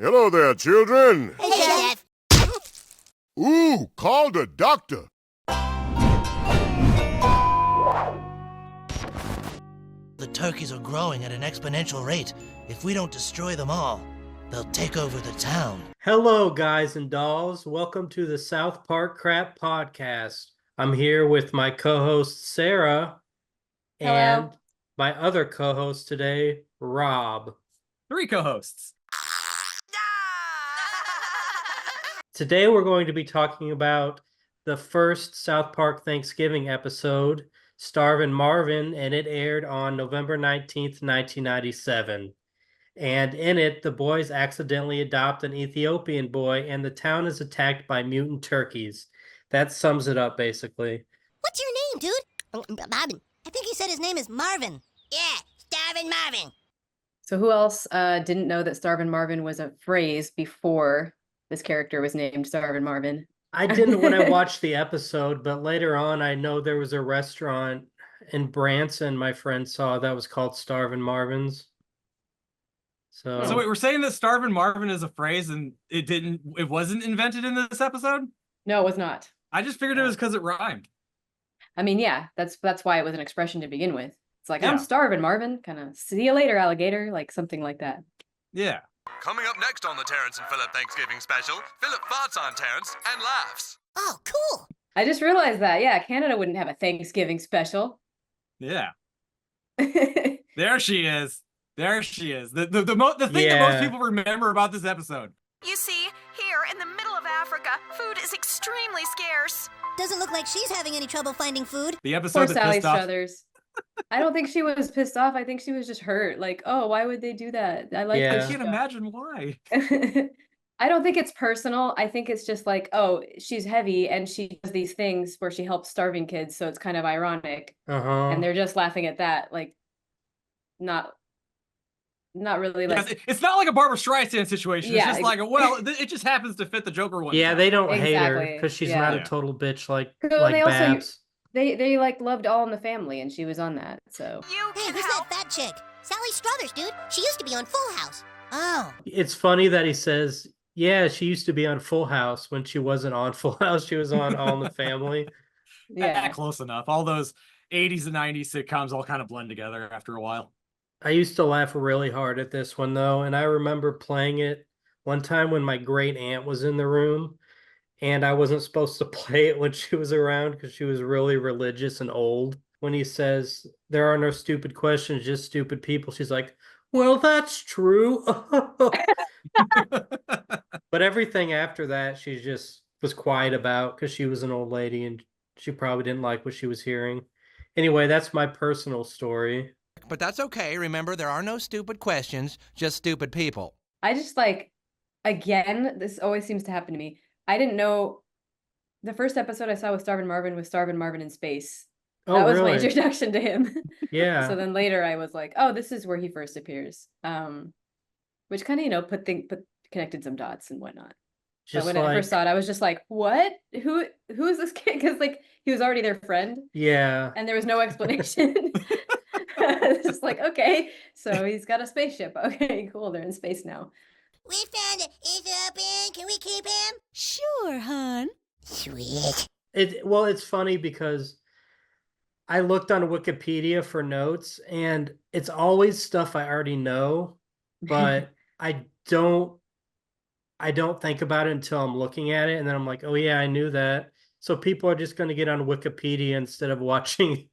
Hello there, children. Hey, Chef. Ooh, call the doctor. The turkeys are growing at an exponential rate. If we don't destroy them all, they'll take over the town. Hello, guys and dolls. Welcome to the South Park Crap Podcast. I'm here with my co-host, Sarah, and my other co-host today, Rob. 3 co-hosts. Today, we're going to be talking about the first South Park Thanksgiving episode, Starvin Marvin, and it aired on November 19th, 1997. And in it, the boys accidentally adopt an Ethiopian boy, and the town is attacked by mutant turkeys. That sums it up, basically. What's your name, dude? Marvin. I think he said his name is Marvin. Yeah, Starvin Marvin. So who else didn't know that Starvin Marvin was a phrase before this character was named Starvin Marvin? I didn't when I watched the episode, but later on, I know there was a restaurant in Branson my friend saw that was called Starvin Marvin's. So wait, we're saying that Starvin Marvin is a phrase and it wasn't invented in this episode? No, it was not. I just figured it was because it rhymed. I mean, yeah, that's why it was an expression to begin with. It's like, Yeah. I'm Starvin Marvin, kind of, see you later, alligator, like something like that. Yeah. Coming up next on the Terrence and Phillip Thanksgiving special, Phillip farts on Terrence and laughs. Oh, cool. I just realized that, yeah, Canada wouldn't have a Thanksgiving special. Yeah. Yeah. There she is. There she is. The thing that most people remember about this episode. You see, here in the middle of Africa, food is extremely scarce. Doesn't look like she's having any trouble finding food. The Poor episode that Sally pissed off. Struthers. I don't think she was pissed off. I think she was just hurt. Like, oh, why would they do that? I like Yeah. I this can't show. imagine why. I don't think it's personal. I think it's just like, oh, she's heavy and she does these things where she helps starving kids, so it's kind of ironic. Uh-huh. And they're just laughing at that, like, not really like. Yes, it's not like a Barbara Streisand situation. Yeah, It's just like, well, it just happens to fit the Joker one. Yeah, time. they don't hate her Exactly, because she's yeah. not a Yeah. total bitch like Well, they also- Babs. They like loved All in the Family, and she was on that. So You Hey, can who's help. that fat chick? Sally Struthers, dude. She used to be on Full House. Oh. It's funny that he says, yeah, she used to be on Full House when she wasn't on Full House. She was on All in the Family. yeah, Close enough. All those 80s and 90s sitcoms all kind of blend together after a while. I used to laugh really hard at this one, though, and I remember playing it one time when my great aunt was in the room, and I wasn't supposed to play it when she was around because she was really religious and old. When he says, there are no stupid questions, just stupid people, she's like, well, that's true. But everything after that, she just was quiet about because she was an old lady and she probably didn't like what she was hearing. Anyway, that's my personal story. But that's okay. Remember, there are no stupid questions, just stupid people. I just like, again, this always seems to happen to me. I didn't know the first episode I saw with Starvin Marvin was Starvin Marvin in space. Oh, That was really? my introduction to him. Yeah. So then later I was like, oh, this is where he first appears. Which kind of, put connected some dots and whatnot. Just But when I first saw it, I was just like, what? Who is this kid? Because like he was already their friend yeah. and there was no explanation. It's just like, okay, so he's got a spaceship. Okay, cool. They're in space now. We found it. Ethiopian. Can we keep him? Sure, hon. Sweet. Well, it's funny because I looked on Wikipedia for notes and it's always stuff I already know, but I don't think about it until I'm looking at it and then I'm like, oh yeah, I knew that. So people are just going to get on Wikipedia instead of watching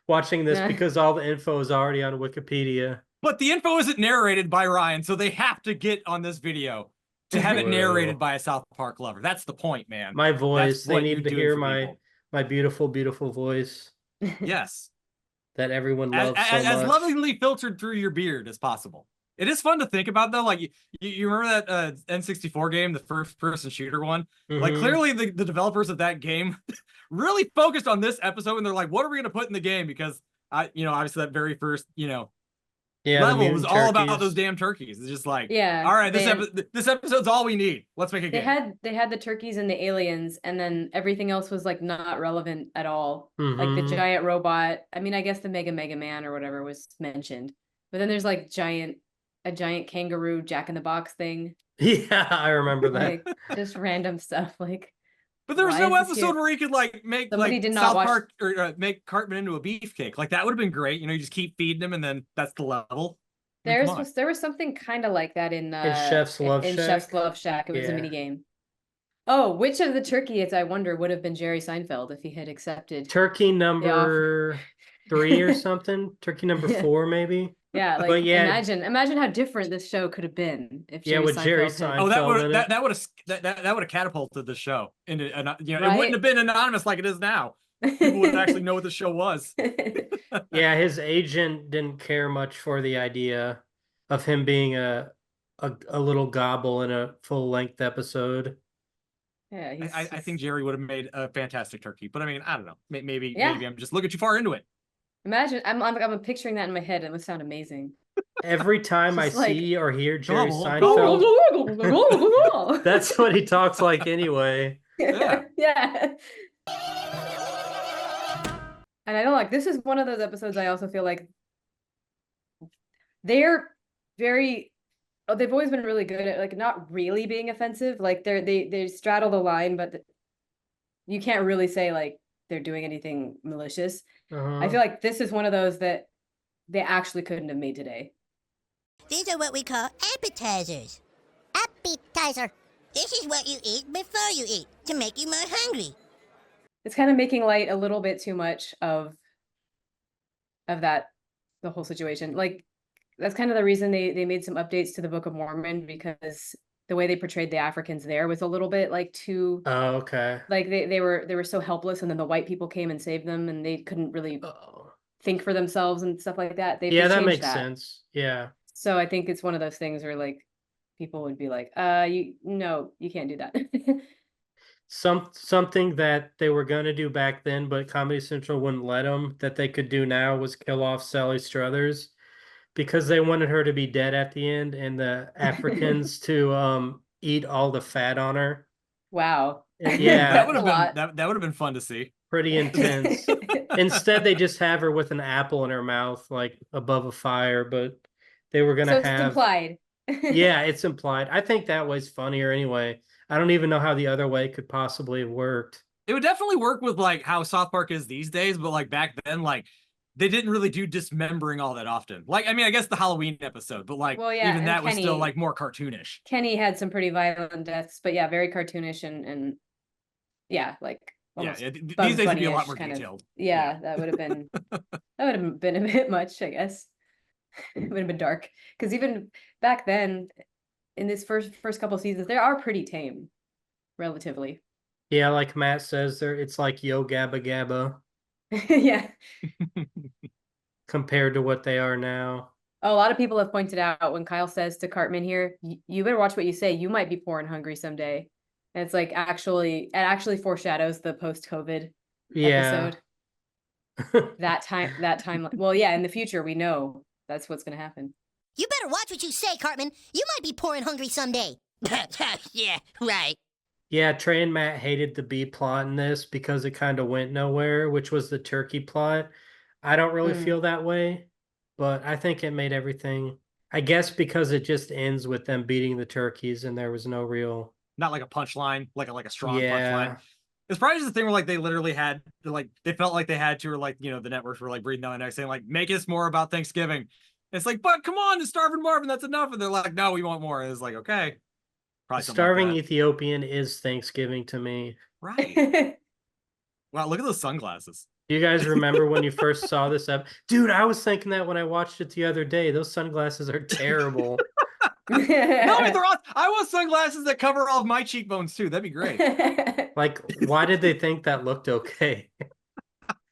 this Yeah. because all the info is already on Wikipedia. But the info isn't narrated by Ryan, so they have to get on this video to have it narrated by a South Park lover. That's the point, man. My voice, they what need you're to doing hear for my people. my beautiful, beautiful voice Yes. that everyone loves As so much. lovingly filtered through your beard as possible. It is fun to think about, though. Like, you remember that N64 game, the first-person shooter one? Like, Mhm. clearly the developers of that game really focused on this episode, and they're like, what are we going to put in the game? Because, obviously that very first, Yeah, the level was mutant all about turkeys. those damn turkeys. It's just like, Yeah. all right, they- this episode's all we need. Let's make a They game. had the turkeys and the aliens, and then everything else was like not relevant at all. Like Mhm. the giant robot. I mean, I guess the Mega Man or whatever was mentioned, but then there's like giant a giant kangaroo Jack in the Box thing. Yeah, I remember that. Like just random stuff. Like, But there was why no is this episode here? where he could like make Somebody like did not South watch- Park or make Cartman into a beefcake. Like that would have been great. You know, you just keep feeding him, and then that's the level. I mean, come on. There was something kind of like that in Chef's Love in Shack? Chef's Love Shack. It was a Yeah. mini game. Oh, which of the turkeys, I wonder, would have been Jerry Seinfeld if he had accepted? Turkey number 3 or something. Turkey number 4, maybe. Yeah, like But yeah, imagine how different this show could have been if Yeah, Jerry with Jerry Seinfeld had- Oh, Seinfeld in it. that would have that would have catapulted the show into you know, it Right? wouldn't have been anonymous like it is now. People would actually know what the show was. Yeah, his agent didn't care much for the idea of him being a little gobble in a full-length episode. Yeah, I think Jerry would have made a fantastic turkey, but I mean, I don't know. Maybe Yeah. maybe I'm just looking too far into it. Imagine I'm picturing that in my head. It would sound amazing. Every time I Just like- see or hear Jerry Gobble, Seinfeld, that's what he talks like anyway. Yeah. Yeah. And I don't like this is one of those episodes I also feel like they're very they've always been really good at like not really being offensive. Like they straddle the line, but you can't really say like they're doing anything malicious. I feel like this is one of those that they actually couldn't have made today. These are what we call appetizers. Appetizer. This is what you eat before you eat to make you more hungry. It's kind of making light a little bit too much of that the whole situation. Like that's kind of the reason they made some updates to the Book of Mormon, because the way they portrayed the Africans there was a little bit like too Oh, okay. like they were so helpless, and then the white people came and saved them, and they couldn't really think for themselves and stuff like that. Yeah, they that changed makes sense. Yeah. So I think it's one of those things where like people would be like, you can't do that. Something that they were going to do back then, but Comedy Central wouldn't let them, that they could do now, was kill off Sally Struthers, because they wanted her to be dead at the end and the Africans to eat all the fat on her. Wow. Yeah. That would That's have a been lot. that would have been fun to see. Pretty intense. Instead, they just have her with an apple in her mouth, like above a fire, but they were going So to it's have. implied. Yeah, it's implied. I think that way's funnier anyway. I don't even know how the other way could possibly have worked. It would definitely work with like how South Park is these days, but like back then, like they didn't really do dismembering all that often. Like, I mean, I guess the Halloween episode, but like Well, yeah, even and that was still Kenny- like more cartoonish. Kenny had some pretty violent deaths, but yeah, very cartoonish and yeah, like almost Yeah, these Bugs days would be a lot Bunny-ish more kind of- detailed. Yeah, that would have been a bit much, I guess. It would have been dark, because even back then, in this first couple seasons, they are pretty tame, relatively. Yeah, like Matt says, it's like Yo Gabba Gabba Yeah. compared to what they are now. A lot of people have pointed out when Kyle says to Cartman here, you better watch what you say. You might be poor and hungry someday. And it's like it actually foreshadows the post-COVID Yeah. episode. That time. Well, yeah, in the future, we know that's what's going to happen. You better watch what you say, Cartman. You might be poor and hungry someday. Yeah, right. Yeah, Trey and Matt hated the B plot in this because it kind of went nowhere, which was the turkey plot. I don't really feel that way, but I think it made everything, I guess, because it just ends with them beating the turkeys and there was no real. Not like a punchline, like a strong Yeah. punchline. It's probably just the thing where like they literally had like they felt like they had to, or like, you know, the networks were like breathing down the neck saying like, make us more about Thanksgiving. It's like, but come on, the Starvin Marvin, that's enough. And they're like, no, we want more. And it's like, okay. Probably something like Starving that. Ethiopian is Thanksgiving to me. Right. Wow, look at those sunglasses. Do you guys remember when you first saw this up? Dude, I was thinking that when I watched it the other day. Those sunglasses are terrible. No, they're awesome. I want sunglasses that cover all of my cheekbones too. That'd be great. Like, why did they think that looked okay?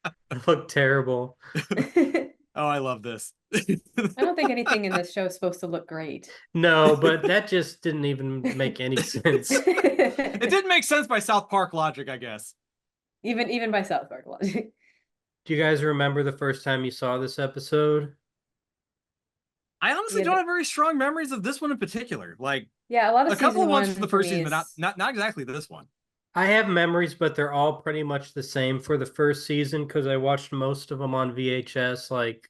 It looked terrible. Oh, I love this. I don't think anything in this show is supposed to look great. No, but that just didn't even make any sense. It didn't make sense by South Park logic, I guess. Even by South Park logic. Do you guys remember the first time you saw this episode? I honestly Yeah, don't have very strong memories of this one in particular. Like Yeah, a lot of a couple of season ones one from the for first me season, but is- not exactly this one. I have memories, but they're all pretty much the same for the first season because I watched most of them on VHS like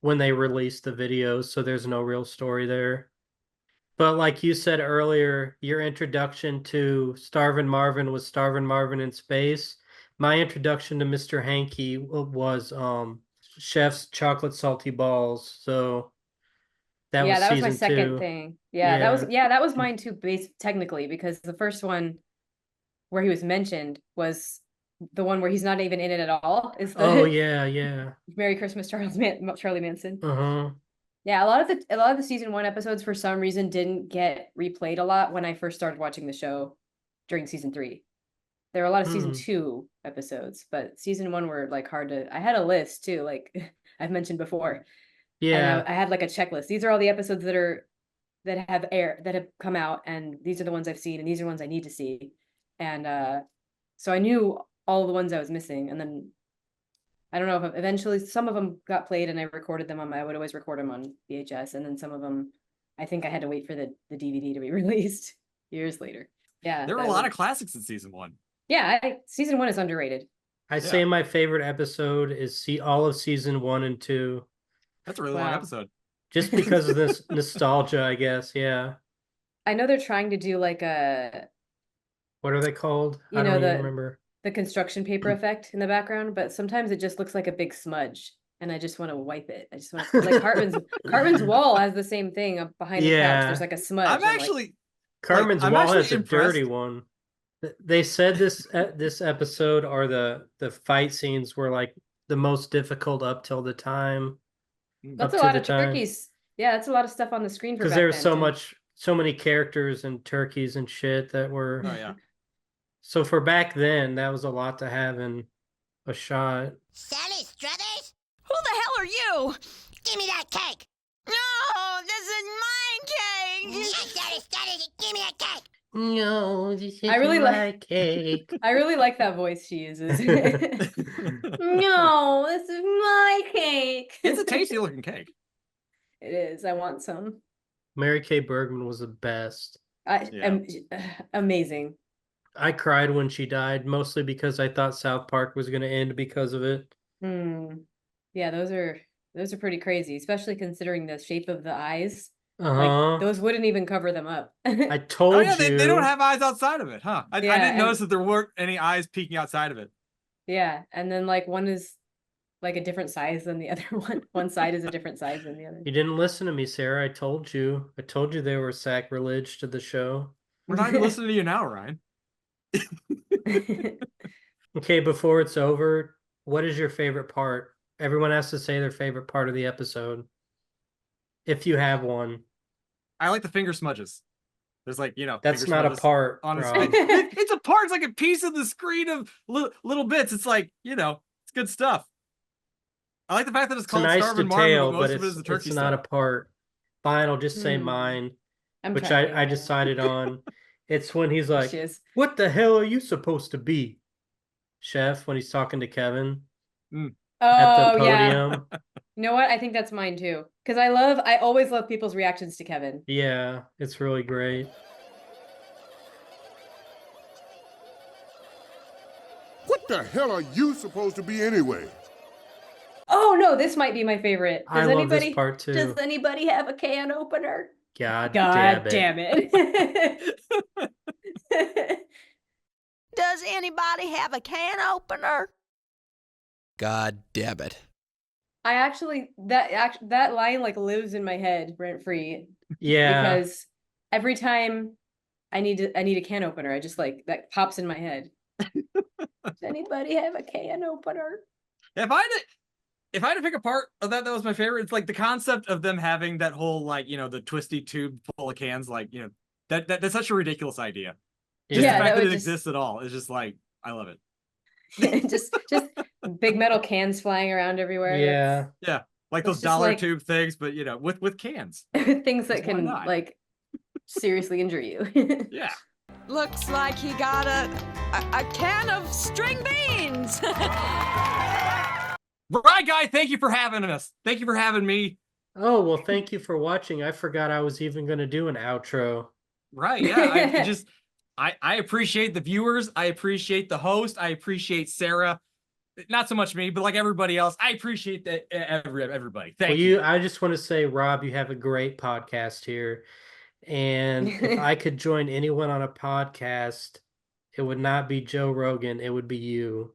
when they released the videos, so there's no real story there. But like you said earlier, your introduction to Starvin Marvin was Starvin Marvin in Space. My introduction to Mr. Hanky was Chef's Chocolate Salty Balls. So that Yeah, was that was my season second 2. thing. That Yeah. was mine too, technically, because the first one where he was mentioned was the one where he's not even in it at all. Is Oh the yeah. Merry Christmas, Charlie Manson. Uh-huh. Yeah, a lot of the season 1 episodes for some reason didn't get replayed a lot when I first started watching the show during season 3. There were a lot of season 2 episodes, but season 1 were like hard to. I had a list too, like I've mentioned before, and Yeah. I had like a checklist. These are all the episodes that have come out, and these are the ones I've seen, and these are the ones I need to see, and so I knew all the ones I was missing, and then I don't know if eventually some of them got played and I recorded them I would always record them on VHS, and then some of them I think I had to wait for the DVD to be released years later. Yeah, There were a lot of classics in season 1. Yeah, season 1 is underrated. I say my favorite episode is all of season 1 and 2. That's a really long episode. Just because of this nostalgia, I guess. Yeah. I know they're trying to do like a. What are they called? You I know, don't even remember. The construction paper effect in the background, but sometimes it just looks like a big smudge, and I just want to wipe it. I just want to like Cartman's wall has the same thing behind the couch. There's like a smudge. I'm actually Cartman's I'm wall actually has a dirty one. They said this episode or the fight scenes were like the most difficult up till the time. That's a lot of turkeys. Yeah, that's a lot of stuff on the screen for because there was so many characters and turkeys and shit that were. Oh yeah. So for back then, that was a lot to have in a shot. Sally Struthers? Who the hell are you? Give me that cake! No, this is my cake. Yes, Sally Struthers, give me that cake! No, this is I really my cake. I really like that voice she uses. No, this is my cake. It's a tasty looking cake. It is. I want some. Mary Kay Bergman was the best. Amazing. I cried when she died, mostly because I thought South Park was going to end because of it. Yeah, those are pretty crazy, especially considering the shape of the eyes. Uh-huh. Like, those wouldn't even cover them up. I told you. They don't have eyes outside of it, huh? I didn't notice that there weren't any eyes peeking outside of it. Yeah, and then like one is like a different size than the other one. One side is a different size than the other. You didn't listen to me, Sarah. I told you. I told you they were sacrilege to the show. We're not even listening to you now, Ryan. Okay, before it's over, what is your favorite part? Everyone has to say their favorite part of the episode. If you have one. I like the finger smudges. There's like, that's not a part. On it's a part. It's like a piece of the screen of little bits. It's like, it's good stuff. I like the fact that it's called Starvin Marvin, but most of it is the turkey it's not stuff. A part. Fine, I'll just say mine, which I decided on. It's when he's like, "What the hell are you supposed to be, Chef?" When he's talking to Kevin at the podium. Yeah. You know what? I think that's mine too. Because I always love people's reactions to Kevin. Yeah, it's really great. What the hell are you supposed to be anyway? Oh no, this might be my favorite. I love this part too. Does anybody have a can opener? God damn it. Does anybody have a can opener? God damn it. I actually that line like lives in my head rent free. Yeah. Because every time I need a can opener, I just like that pops in my head. Does anybody have a can opener? If I had to pick a part of that was my favorite, it's like the concept of them having that whole like, the twisty tube full of cans, like, that's such a ridiculous idea. Just the fact that it exists at all is just like, I love it. just big metal cans flying around everywhere. Yeah. Like those dollar tube things, but with cans. Things that can like seriously injure you. Yeah. Looks like he got a can of string beans. Right, guy, thank you for having us. Thank you for having me. Oh, well, thank you for watching. I forgot I was even going to do an outro. Right, yeah. I appreciate the viewers. I appreciate the host. I appreciate Sarah. not so much me, but like everybody else, I appreciate that everybody. Thank Well, you. I just want to say, Rob, you have a great podcast here. And if I could join anyone on a podcast, it would not be Joe Rogan, it would be you.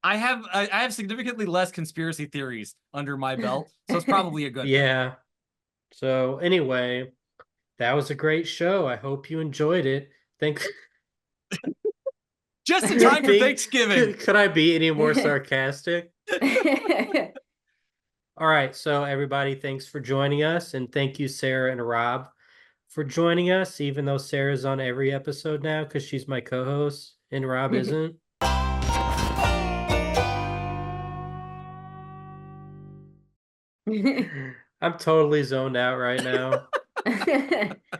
I have significantly less conspiracy theories under my belt, so it's probably a good thing. Yeah. So anyway, that was a great show. I hope you enjoyed it. Just in time for Thanksgiving. Could I be any more sarcastic? All right, so everybody, thanks for joining us, and thank you, Sarah and Rob, for joining us, even though Sarah's on every episode now because she's my co-host and Rob isn't. I'm totally zoned out right now.